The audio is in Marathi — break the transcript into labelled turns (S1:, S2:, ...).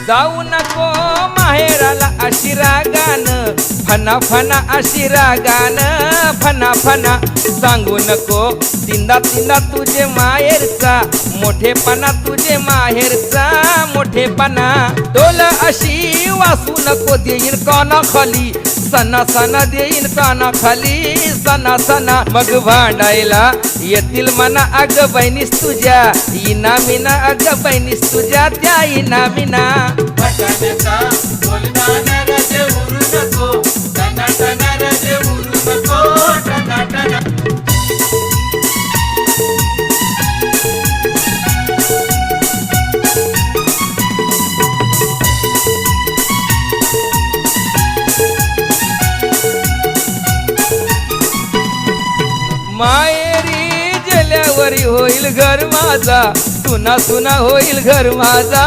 S1: जाऊ नको माहेराला अशी रागानं, फना फना अशी रागानं, फना फना सांगू नको तिंदा तिंदा तुझे माहेरचा मोठेपणा, तुझे माहेरचा मोठेपणा. डोल अशी वासू नको देईन काना खाली, सणा सणा देईन काना खाली, सणा सणा. मग भांडायला येतील मना अग बहिणीस तुझ्या, इना मिना अग बहिणीस तुझ्या त्या इना मिना. माहेरी गेल्यावरी होईल घर माझा, सुना सुना होईल घर माझा,